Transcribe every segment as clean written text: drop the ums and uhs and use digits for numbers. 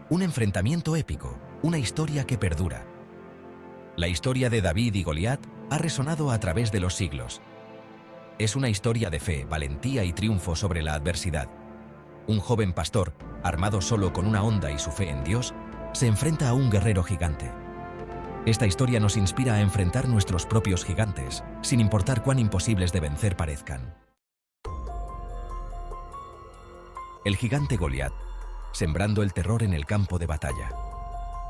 Un enfrentamiento épico, una historia que perdura. La historia de David y Goliat ha resonado a través de los siglos. Es una historia de fe, valentía y triunfo sobre la adversidad. Un joven pastor, armado solo con una honda y su fe en Dios, se enfrenta a un guerrero gigante. Esta historia nos inspira a enfrentar nuestros propios gigantes, sin importar cuán imposibles de vencer parezcan. El gigante Goliat, sembrando el terror en el campo de batalla.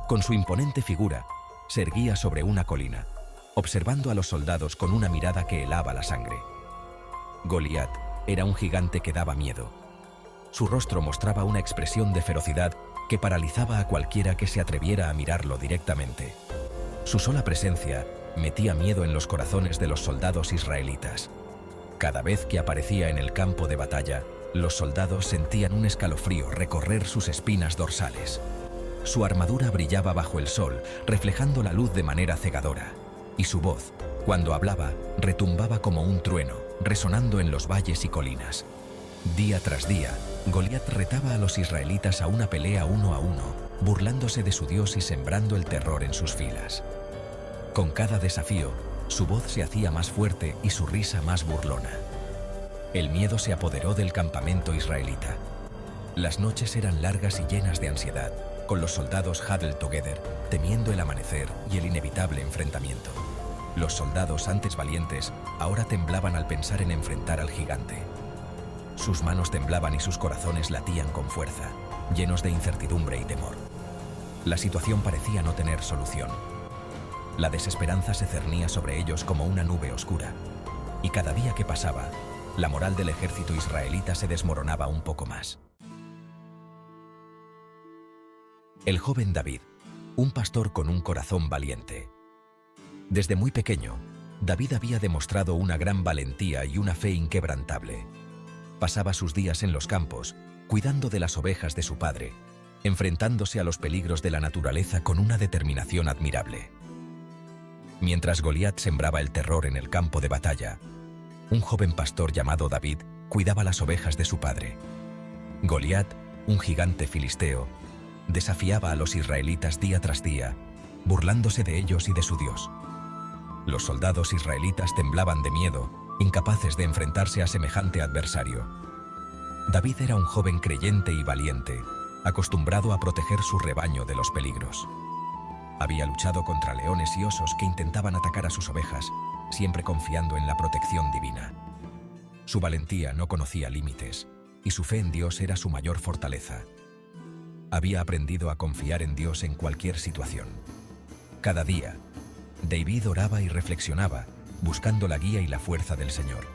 Con su imponente figura, se erguía sobre una colina, observando a los soldados con una mirada que helaba la sangre. Goliat era un gigante que daba miedo. Su rostro mostraba una expresión de ferocidad que paralizaba a cualquiera que se atreviera a mirarlo directamente. Su sola presencia metía miedo en los corazones de los soldados israelitas. Cada vez que aparecía en el campo de batalla, los soldados sentían un escalofrío recorrer sus espinas dorsales. Su armadura brillaba bajo el sol, reflejando la luz de manera cegadora, y su voz, cuando hablaba, retumbaba como un trueno, resonando en los valles y colinas. Día tras día, Goliat retaba a los israelitas a una pelea 1 a 1, burlándose de su Dios y sembrando el terror en sus filas. Con cada desafío, su voz se hacía más fuerte y su risa más burlona. El miedo se apoderó del campamento israelita. Las noches eran largas y llenas de ansiedad, con los soldados huddled together, temiendo el amanecer y el inevitable enfrentamiento. Los soldados antes valientes ahora temblaban al pensar en enfrentar al gigante. Sus manos temblaban y sus corazones latían con fuerza, llenos de incertidumbre y temor. La situación parecía no tener solución. La desesperanza se cernía sobre ellos como una nube oscura, y cada día que pasaba, la moral del ejército israelita se desmoronaba un poco más. El joven David, un pastor con un corazón valiente. Desde muy pequeño, David había demostrado una gran valentía y una fe inquebrantable. Pasaba sus días en los campos, cuidando de las ovejas de su padre, enfrentándose a los peligros de la naturaleza con una determinación admirable. Mientras Goliat sembraba el terror en el campo de batalla, un joven pastor llamado David cuidaba las ovejas de su padre. Goliat, un gigante filisteo, desafiaba a los israelitas día tras día, burlándose de ellos y de su Dios. Los soldados israelitas temblaban de miedo, incapaces de enfrentarse a semejante adversario. David era un joven creyente y valiente, acostumbrado a proteger su rebaño de los peligros. Había luchado contra leones y osos que intentaban atacar a sus ovejas, siempre confiando en la protección divina. Su valentía no conocía límites, y su fe en Dios era su mayor fortaleza. Había aprendido a confiar en Dios en cualquier situación. Cada día, David oraba y reflexionaba, buscando la guía y la fuerza del Señor.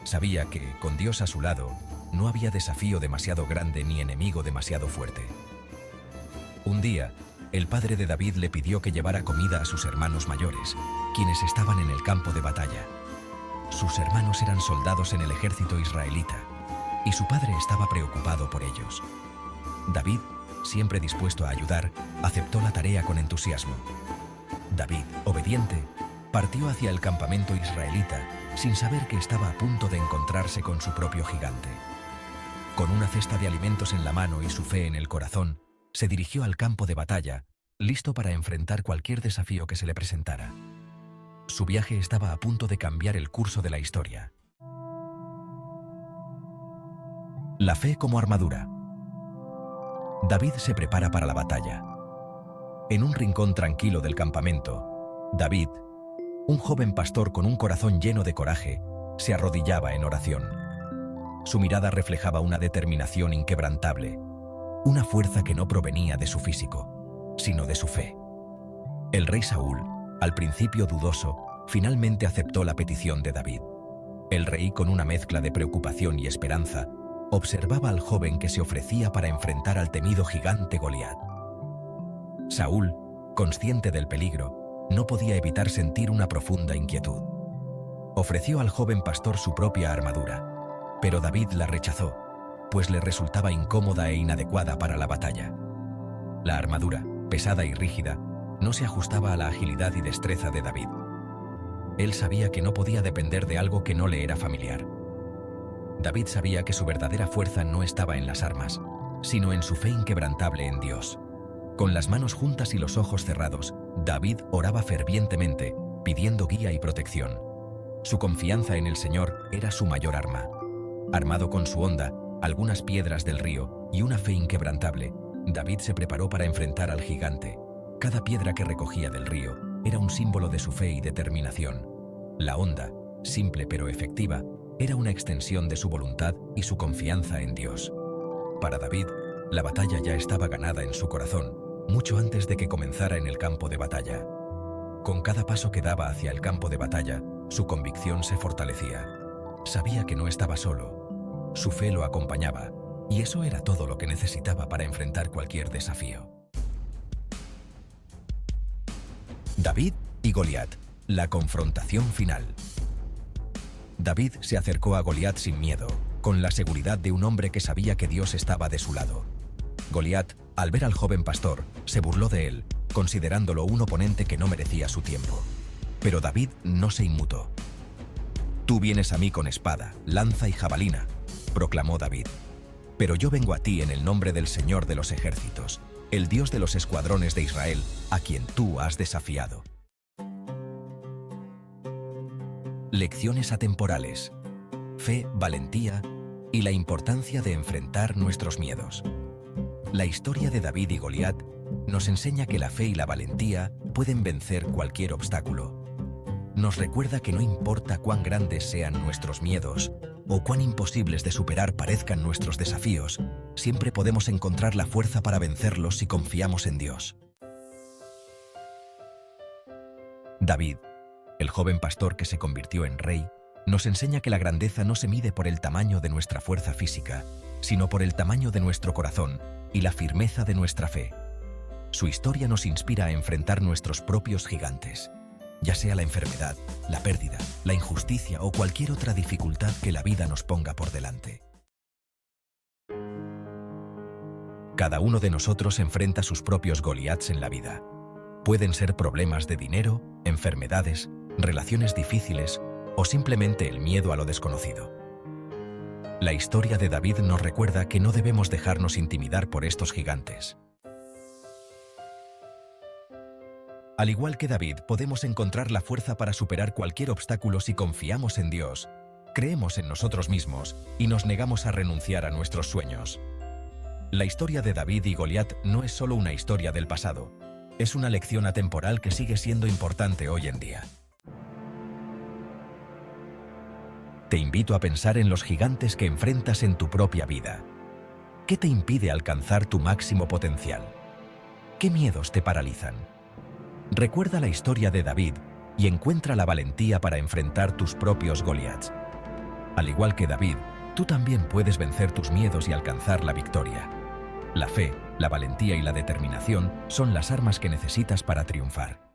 Sabía que, con Dios a su lado, no había desafío demasiado grande ni enemigo demasiado fuerte. Un día, el padre de David le pidió que llevara comida a sus hermanos mayores, quienes estaban en el campo de batalla. Sus hermanos eran soldados en el ejército israelita, y su padre estaba preocupado por ellos. David, siempre dispuesto a ayudar, aceptó la tarea con entusiasmo. David, obediente, partió hacia el campamento israelita, sin saber que estaba a punto de encontrarse con su propio gigante. Con una cesta de alimentos en la mano y su fe en el corazón, se dirigió al campo de batalla, listo para enfrentar cualquier desafío que se le presentara. Su viaje estaba a punto de cambiar el curso de la historia. La fe como armadura. David se prepara para la batalla. En un rincón tranquilo del campamento, David, un joven pastor con un corazón lleno de coraje, se arrodillaba en oración. Su mirada reflejaba una determinación inquebrantable, una fuerza que no provenía de su físico, sino de su fe. El rey Saúl, al principio dudoso, finalmente aceptó la petición de David. El rey, con una mezcla de preocupación y esperanza, observaba al joven que se ofrecía para enfrentar al temido gigante Goliat. Saúl, consciente del peligro, no podía evitar sentir una profunda inquietud. Ofreció al joven pastor su propia armadura, pero David la rechazó, pues le resultaba incómoda e inadecuada para la batalla. La armadura, pesada y rígida, no se ajustaba a la agilidad y destreza de David. Él sabía que no podía depender de algo que no le era familiar. David sabía que su verdadera fuerza no estaba en las armas, sino en su fe inquebrantable en Dios. Con las manos juntas y los ojos cerrados, David oraba fervientemente, pidiendo guía y protección. Su confianza en el Señor era su mayor arma. Armado con su honda, algunas piedras del río y una fe inquebrantable, David se preparó para enfrentar al gigante. Cada piedra que recogía del río era un símbolo de su fe y determinación. La honda, simple pero efectiva, era una extensión de su voluntad y su confianza en Dios. Para David, la batalla ya estaba ganada en su corazón, mucho antes de que comenzara en el campo de batalla. Con cada paso que daba hacia el campo de batalla, su convicción se fortalecía. Sabía que no estaba solo. Su fe lo acompañaba, y eso era todo lo que necesitaba para enfrentar cualquier desafío. David y Goliat, la confrontación final. David se acercó a Goliat sin miedo, con la seguridad de un hombre que sabía que Dios estaba de su lado. Goliat, al ver al joven pastor, se burló de él, considerándolo un oponente que no merecía su tiempo. Pero David no se inmutó. «Tú vienes a mí con espada, lanza y jabalina», proclamó David. «Pero yo vengo a ti en el nombre del Señor de los ejércitos, el Dios de los escuadrones de Israel, a quien tú has desafiado». Lecciones atemporales, fe, valentía y la importancia de enfrentar nuestros miedos. La historia de David y Goliat nos enseña que la fe y la valentía pueden vencer cualquier obstáculo. Nos recuerda que no importa cuán grandes sean nuestros miedos o cuán imposibles de superar parezcan nuestros desafíos, siempre podemos encontrar la fuerza para vencerlos si confiamos en Dios. David, el joven pastor que se convirtió en rey, nos enseña que la grandeza no se mide por el tamaño de nuestra fuerza física, sino por el tamaño de nuestro corazón y la firmeza de nuestra fe. Su historia nos inspira a enfrentar nuestros propios gigantes, ya sea la enfermedad, la pérdida, la injusticia o cualquier otra dificultad que la vida nos ponga por delante. Cada uno de nosotros enfrenta sus propios Goliats en la vida. Pueden ser problemas de dinero, enfermedades, relaciones difíciles o simplemente el miedo a lo desconocido. La historia de David nos recuerda que no debemos dejarnos intimidar por estos gigantes. Al igual que David, podemos encontrar la fuerza para superar cualquier obstáculo si confiamos en Dios, creemos en nosotros mismos y nos negamos a renunciar a nuestros sueños. La historia de David y Goliat no es solo una historia del pasado, es una lección atemporal que sigue siendo importante hoy en día. Te invito a pensar en los gigantes que enfrentas en tu propia vida. ¿Qué te impide alcanzar tu máximo potencial? ¿Qué miedos te paralizan? Recuerda la historia de David y encuentra la valentía para enfrentar tus propios Goliats. Al igual que David, tú también puedes vencer tus miedos y alcanzar la victoria. La fe, la valentía y la determinación son las armas que necesitas para triunfar.